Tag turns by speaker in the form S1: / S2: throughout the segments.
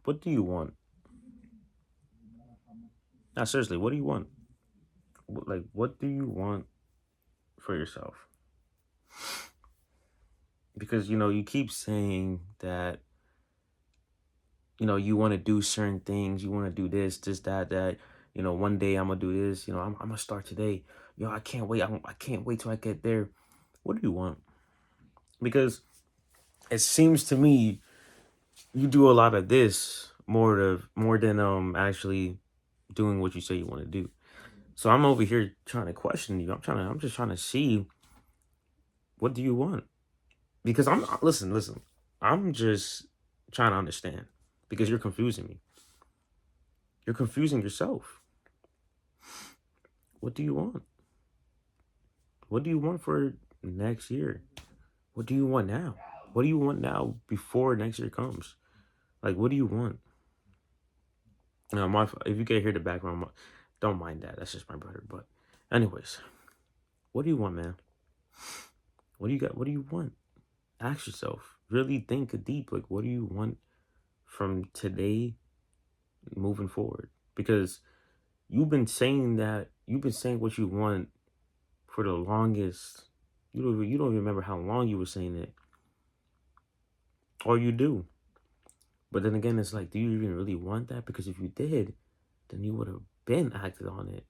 S1: what do you want? Now, seriously, what do you want? Like, what do you want for yourself? Because you keep saying that you want to do certain things, you want to do this, that. One day I'm gonna do this. I'm gonna start today. I can't wait. I can't wait till I get there. What do you want? Because it seems to me you do a lot of this more than actually doing what you say you want to do. So I'm over here trying to question you. I'm just trying to see, what do you want? Because listen. I'm just trying to understand, because you're confusing me. You're confusing yourself. What do you want? What do you want for next year? What do you want now? What do you want now before next year comes? Like, what do you want? If you can hear the background, don't mind that. That's just my brother. But, anyways, what do you want, man? What do you got? What do you want? Ask yourself. Really think deep. Like, what do you want from today moving forward? Because you've been saying what you want for the longest. You don't even remember how long you were saying it, or you do. But then again, it's like, do you even really want that? Because if you did, then you would have been acted on it.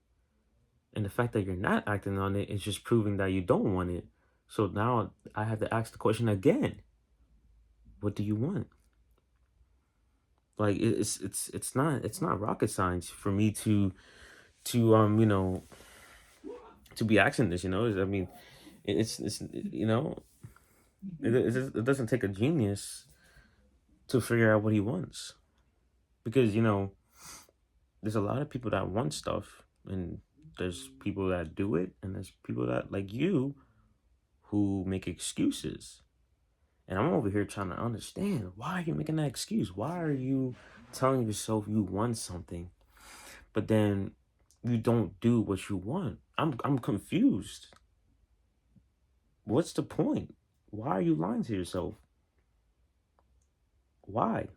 S1: And the fact that you're not acting on it is just proving that you don't want it. So now I have to ask the question again. What do you want? Like, it's not rocket science for me to to be asking this. I mean, it's it doesn't take a genius to figure out what he wants, because there's a lot of people that want stuff, and there's people that do it, and there's people that, like you, who make excuses. And I'm over here trying to understand, why are you making that excuse? Why are you telling yourself you want something, but then you don't do what you want? I'm confused. What's the point? Why are you lying to yourself? Why?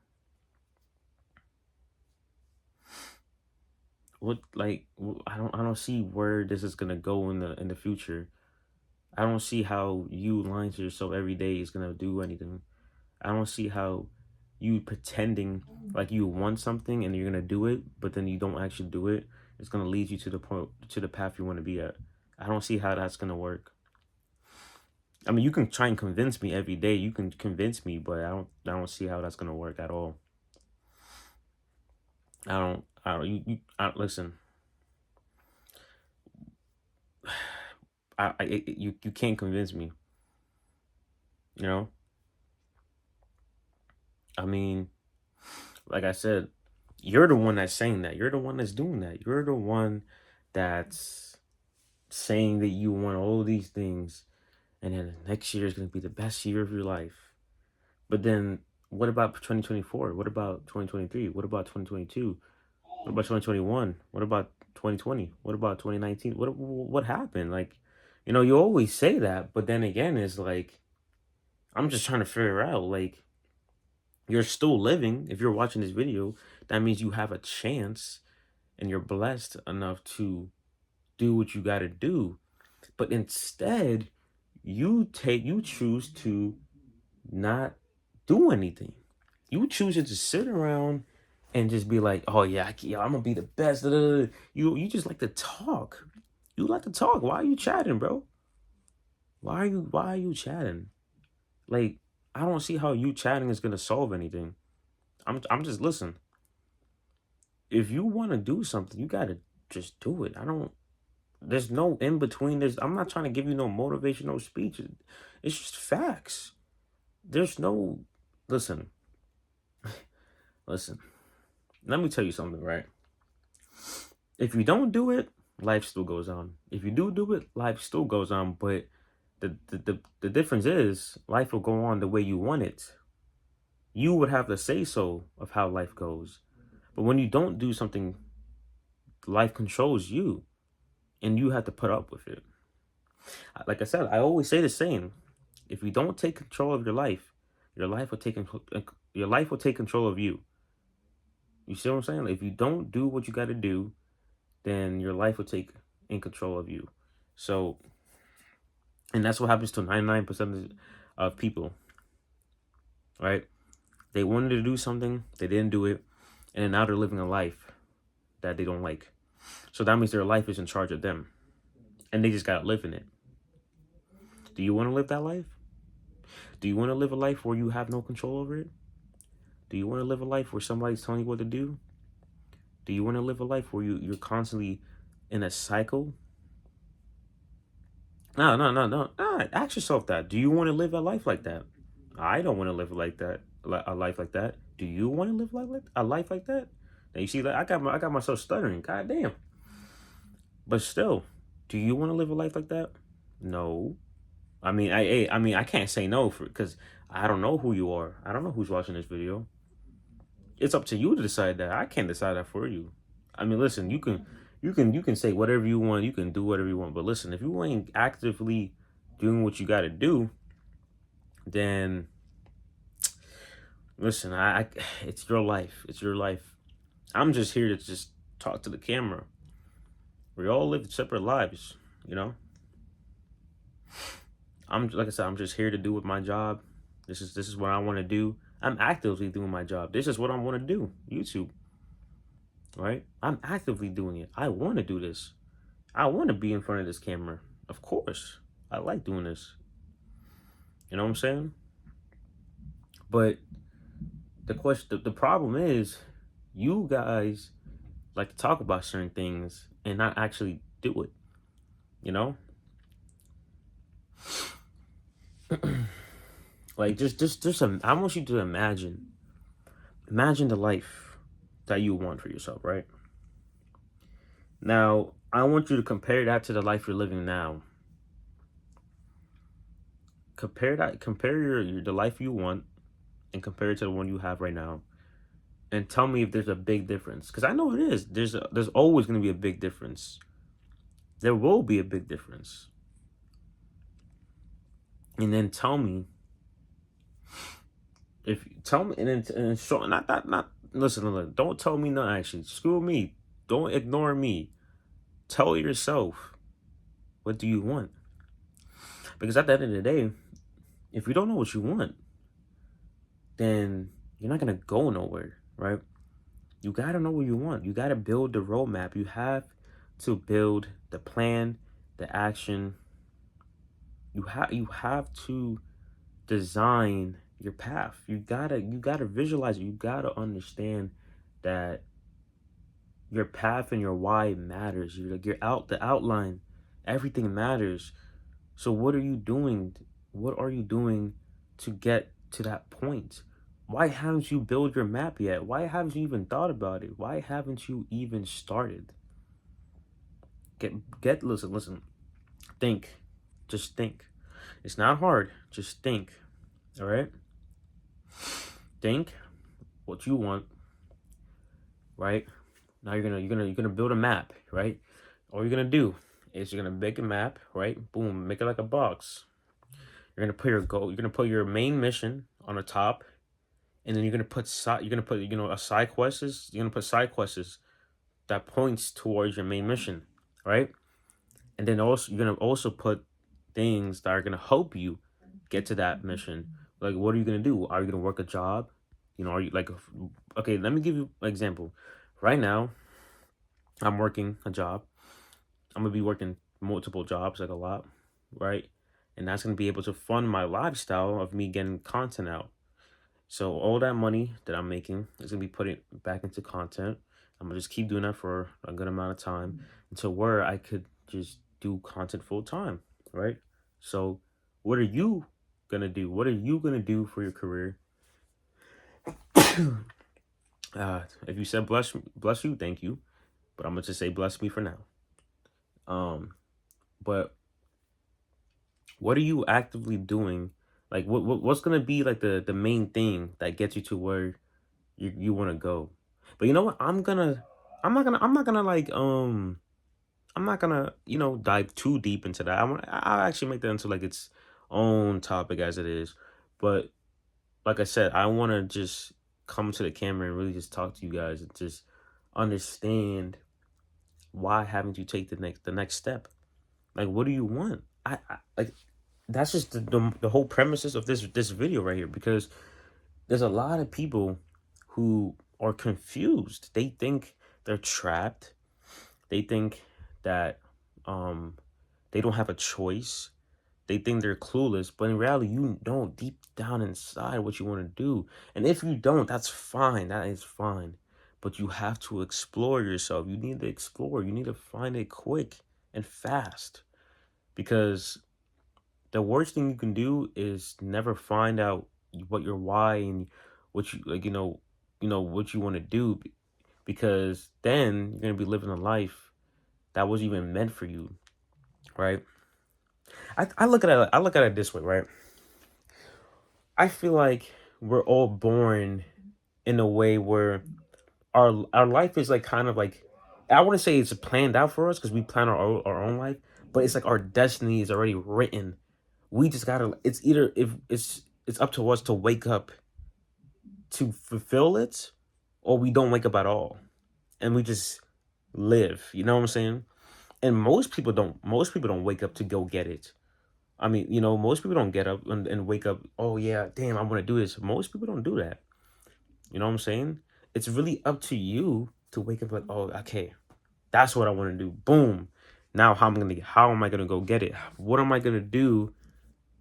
S1: What, like, I don't see where this is gonna go in the future. I don't see how you lying to yourself every day is gonna do anything. I don't see how you pretending like you want something and you're gonna do it, but then you don't actually do it. It's gonna lead you to the path you want to be at. I don't see how that's gonna work. I mean, you can try and convince me every day. You can convince me, but I don't see how that's gonna work at all. Listen. You can't convince me. You know. I mean, like I said, you're the one that's saying that. You're the one that's doing that. You're the one that's saying that you want all these things, and then next year is going to be the best year of your life. But then, what about 2024? What about 2023? What about 2022? What about 2021? What about 2020? What about 2019? What happened? Like, you always say that, but then again, it's like, I'm just trying to figure out, like, you're still living. If you're watching this video, that means you have a chance, and you're blessed enough to do what you got to do. But instead, you choose to not do anything. You choose to just sit around and just be like, oh yeah, I'm gonna be the best. Da, da, da. You just like to talk. You like to talk. Why are you chatting, bro? Why are you chatting? Like, I don't see how you chatting is gonna solve anything. I'm just, listen. If you want to do something, you gotta just do it. I don't. There's no in between. I'm not trying to give you no motivational speech. It's just facts. There's no. Listen. Listen. Let me tell you something, right? If you don't do it, life still goes on. If you do it, life still goes on. But the difference is, life will go on the way you want it. You would have the say so of how life goes. But when you don't do something, life controls you, and you have to put up with it. Like I said, I always say the same. If you don't take control of your life will take control of you. You see what I'm saying? Like, if you don't do what you got to do, then your life will take in control of you. So, and that's what happens to 99% of people, right? They wanted to do something, they didn't do it, and now they're living a life that they don't like. So that means their life is in charge of them, and they just gotta live in it. Do you want to live that life? Do you want to live a life where you have no control over it? Do you want to live a life where somebody's telling you what to do? Do you want to live a life where you're constantly in a cycle? No, no, no, no. Ask yourself that. Do you want to live a life like that? I don't want to live like that. A life like that. Do you want to live like a life like that? Now you see, like I got myself stuttering. God damn. But still, do you want to live a life like that? No. I mean, I can't say no because I don't know who you are. I don't know who's watching this video. It's up to you to decide that. I can't decide that for you. I mean, listen, you can say whatever you want, you can do whatever you want. But listen, if you ain't actively doing what you got to do, then listen, it's your life. It's your life. I'm just here to just talk to the camera. We all live separate lives, you know. I'm like I said, I'm just here to do with my job. This is what I want to do. I'm actively doing my job. This is what I want to do. YouTube, right? I'm actively doing it. I want to do this. I want to be in front of this camera. Of course, I like doing this. You know what I'm saying? But the problem is, you guys like to talk about certain things and not actually do it. You know, like I want you to imagine the life that you want for yourself, right? Now, I want you to compare that to the life you're living now. Compare the life you want and compare it to the one you have right now, and tell me if there's a big difference. Because I know it is. There's always going to be a big difference. There will be a big difference. And then tell me and show not listen. Don't tell me no. Actually, screw me. Don't ignore me. Tell yourself, what do you want? Because at the end of the day, if you don't know what you want, then you're not gonna go nowhere, right? You gotta know what you want. You gotta build the roadmap. You have to build the plan, the action. You have to design your path. You gotta visualize it. You gotta understand that your path and your why matters. The outline, everything matters. So what are you doing? What are you doing to get to that point? Why haven't you built your map yet? Why haven't you even thought about it? Why haven't you even started? Listen. Think. Just think. It's not hard. Just think. All right? Think what you want, right? Now you're gonna build a map, right? All you're gonna do is you're gonna make a map, right? Boom, make it like a box. You're gonna put your goal. You're gonna put your main mission on the top, and then you're gonna put a side quests. You're gonna put side quests that points towards your main mission, right? And then also you're gonna also put things that are gonna help you get to that mission. Like, what are you gonna do? Are you gonna work a job? You know, are you like, okay? Let me give you an example. Right now, I'm working a job. I'm gonna be working multiple jobs, like a lot, right? And that's gonna be able to fund my lifestyle of me getting content out. So all that money that I'm making is gonna be put it back into content. I'm gonna just keep doing that for a good amount of time until where I could just do content full time, right? So what are you gonna do? What are you gonna do for your career? If you said bless you, thank you. But I'm gonna just say bless me for now. But what are you actively doing? Like what's gonna be like the main thing that gets you to where you want to go? But you know what? I'm not gonna like I'm not gonna, dive too deep into that. I'll actually make that into like its own topic as it is. But like I said, I wanna just come to the camera and really just talk to you guys and just understand why haven't you take the next step. Like, what do you want? I like that's just the whole premises of this video right here, because there's a lot of people who are confused. They think they're trapped. They think that um they don't have a choice. They think they're clueless, but in reality, you know deep down inside what you want to do. And if you don't, that's fine. That is fine. But you have to explore yourself. You need to explore. You need to find it quick and fast, because the worst thing you can do is never find out what your why and what you like, what you want to do, because then you're gonna be living a life that wasn't even meant for you, right? I look at it this way, right? I feel like we're all born in a way where our life is like kind of like, I wouldn't say it's planned out for us because we plan our own life, but it's like our destiny is already written. We just gotta, it's either, if it's up to us to wake up to fulfill it, or we don't wake up at all and we just live. You know what I'm saying? And most people don't wake up to go get it. I mean, most people don't get up and wake up, oh yeah, damn, I want to do this. Most people don't do that. You know what I'm saying? It's really up to you to wake up like, oh, okay, that's what I want to do. Boom. Now how am I gonna go get it? What am I gonna do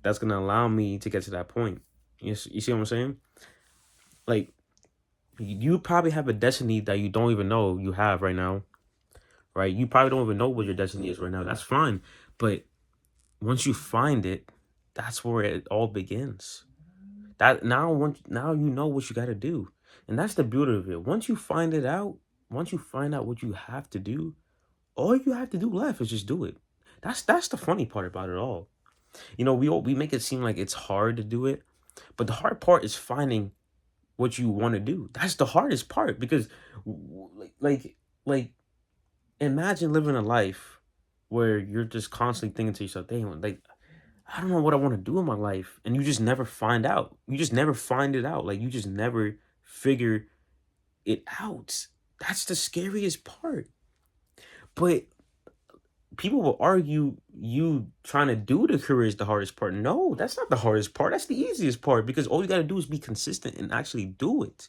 S1: that's gonna allow me to get to that point? You see what I'm saying? Like, you probably have a destiny that you don't even know you have right now, right? You probably don't even know what your destiny is right now. That's fine. But once you find it, that's where it all begins. Now you know what you got to do. And that's the beauty of it. Once you find out what you have to do, all you have to do left is just do it. That's the funny part about it all. We make it seem like it's hard to do it, but the hard part is finding what you want to do. That's the hardest part, because like imagine living a life where you're just constantly thinking to yourself, "Damn, like I don't know what I want to do in my life," and you just never find out. You just never find it out. Like, you just never figure it out. That's the scariest part. But people will argue you trying to do the career is the hardest part. No, that's not the hardest part. That's the easiest part, because all you got to do is be consistent and actually do it.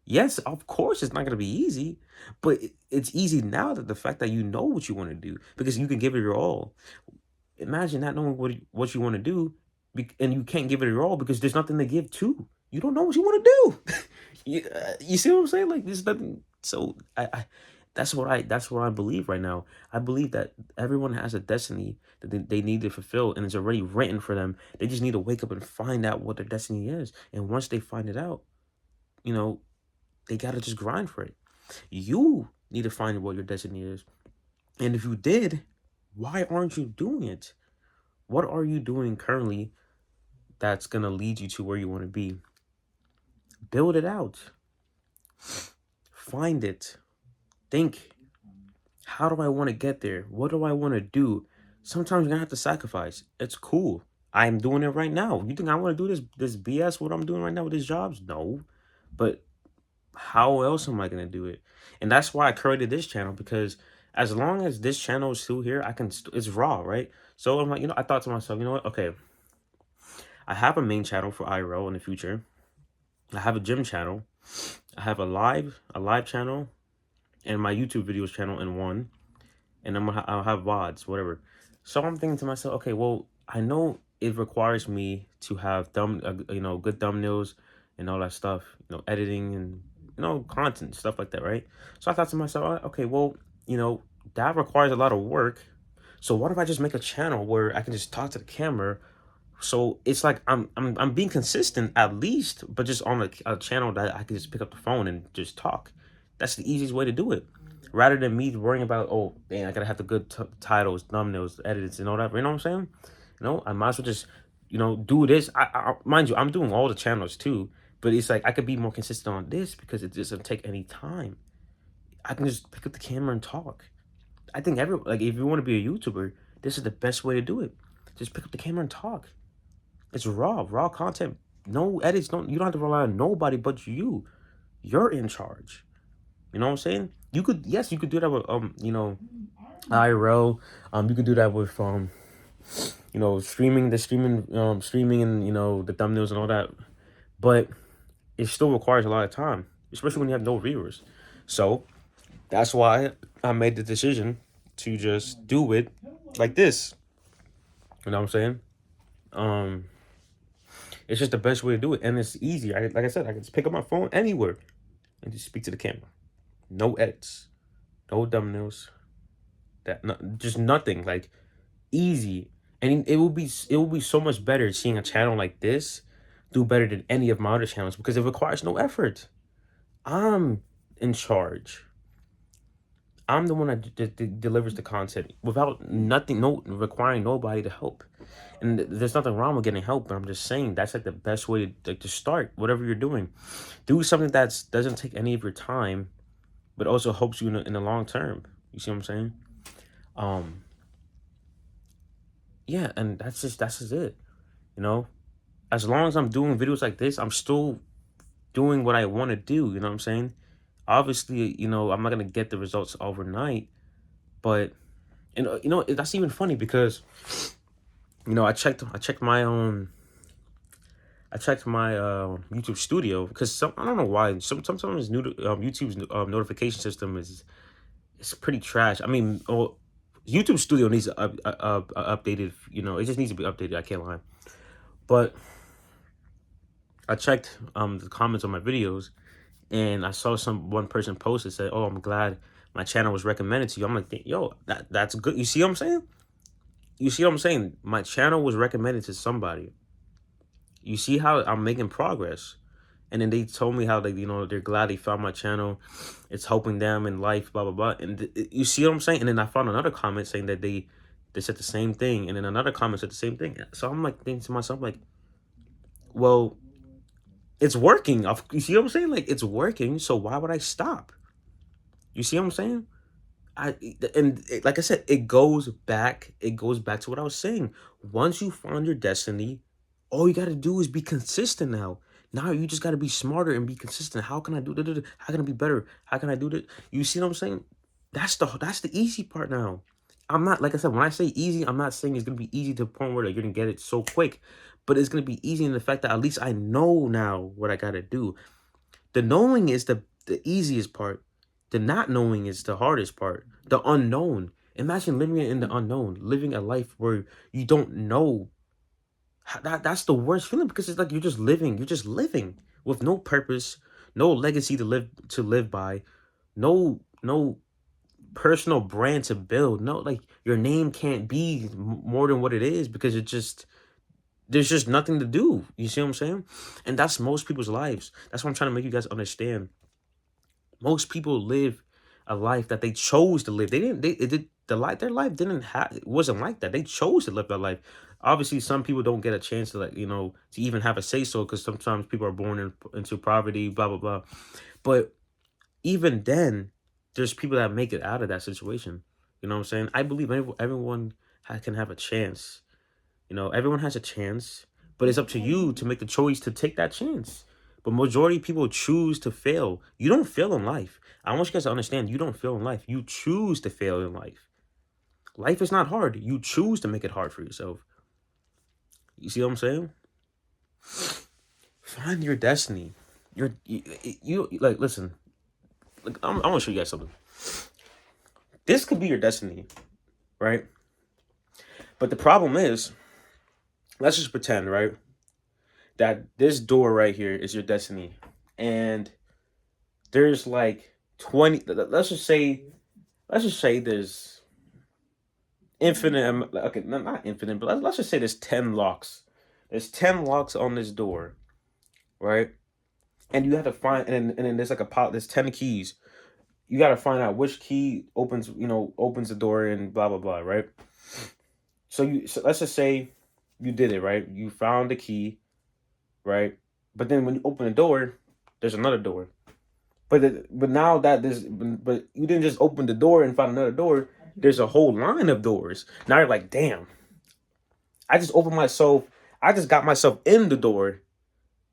S1: Yes, of course, it's not going to be easy, but it's easy now that the fact that you know what you want to do, because you can give it your all. Imagine not knowing what you want to do, and you can't give it your all because there's nothing to give to. You don't know what you want to do. You see what I'm saying? Like, there's nothing. So that's what I believe right now. I believe that everyone has a destiny that they need to fulfill, and it's already written for them. They just need to wake up and find out what their destiny is. And once they find it out, you know, they gotta just grind for it. You need to find what your destiny is. And if you did, why aren't you doing it? What are you doing currently that's gonna lead you to where you want to be? Build it out. Find it. Think, how do I want to get there? What do I want to do? Sometimes you're gonna have to sacrifice. It's cool. I'm doing it right now. You think I want to do this BS what I'm doing right now with these jobs? No. But how else am I gonna do it? And that's why I created this channel, because as long as this channel is still here, I can. It's raw, right? So I'm like, I thought to myself, you know what? Okay, I have a main channel for IRL in the future. I have a gym channel. I have a live channel, and my YouTube videos channel in one. And I'll have VODs, whatever. So I'm thinking to myself, okay, well, I know it requires me to have good thumbnails and all that stuff, editing and content, stuff like that, right? So I thought to myself, okay, well, that requires a lot of work. So what if I just make a channel where I can just talk to the camera? So it's like I'm being consistent at least, but just on a channel that I can just pick up the phone and just talk. That's the easiest way to do it, rather than me worrying about, oh, dang, I gotta have the good titles, thumbnails, edits, and all that. You know what I'm saying? I might as well just do this. Mind you, I'm doing all the channels too, but it's like I could be more consistent on this because it doesn't take any time. I can just pick up the camera and talk. I think if you want to be a YouTuber, this is the best way to do it. Just pick up the camera and talk. It's raw content. No edits. You don't have to rely on nobody but you. You're in charge. You know what I'm saying? You could, yes, you could do that with IRL. You could do that with streaming and the thumbnails and all that. But it still requires a lot of time, especially when you have no viewers. So that's why I made the decision to just do it like this. You know what I'm saying? Um, it's just the best way to do it, and it's easy. Like I said, I can just pick up my phone anywhere and just speak to the camera. No edits, no thumbnails, just nothing. Like easy, and it will be so much better seeing a channel like this do better than any of my other channels because it requires no effort. I'm in charge. I'm the one that delivers the content without nothing, no requiring nobody to help. And there's nothing wrong with getting help, but I'm just saying that's like the best way to start whatever you're doing. Do something that doesn't take any of your time, but also helps you in the long term. You see what I'm saying? Um, yeah, and that's just it. You know, as long as I'm doing videos like this, I'm still doing what I want to do. You know what I'm saying? Obviously, I'm not gonna get the results overnight, but that's even funny because I checked my YouTube Studio because I don't know why sometimes YouTube's notification system is it's pretty trash. I mean, YouTube Studio needs to updated. It just needs to be updated. I can't lie, but I checked the comments on my videos, and I saw one person post and said, "Oh, I'm glad my channel was recommended to you." I'm like, "Yo, that's good." You see what I'm saying? You see what I'm saying? My channel was recommended to somebody. You see how I'm making progress. And then they told me how they're glad they found my channel. It's helping them in life, blah, blah, blah. And you see what I'm saying? And then I found another comment saying that they said the same thing. And then another comment said the same thing. So I'm like thinking to myself, like, well, it's working. You see what I'm saying? Like, it's working. So why would I stop? You see what I'm saying? Like I said, it goes back to what I was saying. Once you find your destiny, all you got to do is be consistent now. Now you just got to be smarter and be consistent. How can I do that? How can I be better? How can I do that? You see what I'm saying? That's the easy part now. I'm not, like I said, when I say easy, I'm not saying it's going to be easy to the point where you're going to get it so quick. But it's going to be easy in the fact that at least I know now what I got to do. The knowing is the easiest part. The not knowing is the hardest part. The unknown. Imagine living in the unknown. Living a life where you don't know. That's the worst feeling because it's like you're just living. You're just living with no purpose, no legacy to live by, no personal brand to build. No, like your name can't be more than what it is because there's just nothing to do. You see what I'm saying? And that's most people's lives. That's what I'm trying to make you guys understand. Most people live a life that they chose to live. They didn't. Their life didn't have. It wasn't like that. They chose to live that life. Obviously, some people don't get a chance to to even have a say so because sometimes people are born into poverty. Blah blah blah. But even then, there's people that make it out of that situation. You know what I'm saying? I believe everyone can have a chance. Everyone has a chance, but it's up to you to make the choice to take that chance. But majority of people choose to fail. You don't fail in life. I want you guys to understand, you don't fail in life. You choose to fail in life. Life is not hard. You choose to make it hard for yourself. You see what I'm saying? Find your destiny. You like, listen. Like, I'm gonna show you guys something. This could be your destiny, right? But the problem is, let's just pretend, right, that this door right here is your destiny, and there's like 20. Let's just say there's infinite. Okay, not infinite, but let's just say there's 10 locks. There's 10 locks on this door, right? And you have to find, and then there's like a pot. There's 10 keys. You got to find out which key opens the door and blah blah blah, right? So let's just say you did it, right? You found the key, right? But then when you open the door, there's another door. But you didn't just open the door and find another door. There's a whole line of doors. Now you're like, damn, I just got myself in the door,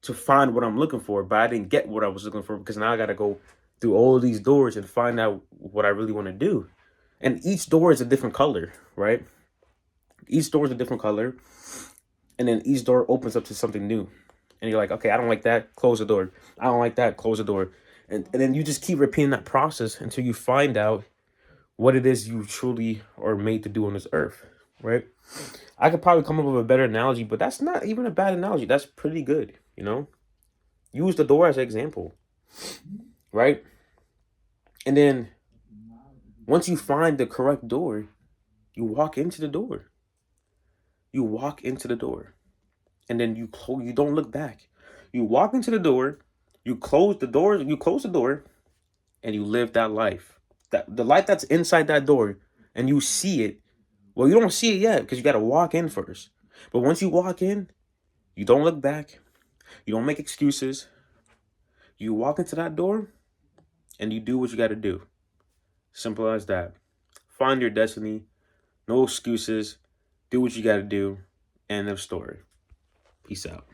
S1: to find what I'm looking for, but I didn't get what I was looking for because now I got to go through all of these doors and find out what I really want to do. And each door is a different color, right? Each door is a different color. And then each door opens up to something new. And you're like, okay, I don't like that, close the door. I don't like that, close the door. And then you just keep repeating that process until you find out what it is you truly are made to do on this earth, right? I could probably come up with a better analogy, but that's not even a bad analogy. That's pretty good, you know? Use the door as an example, right? And then once you find the correct door, you walk into the door. You walk into the door. And then you don't look back. You walk into the door, you close the door, and you live that life. That the life that's inside that door, and you see it. Well, you don't see it yet because you got to walk in first. But once you walk in, you don't look back. You don't make excuses. You walk into that door and you do what you got to do. Simple as that. Find your destiny. No excuses. Do what you got to do. End of story. Peace out.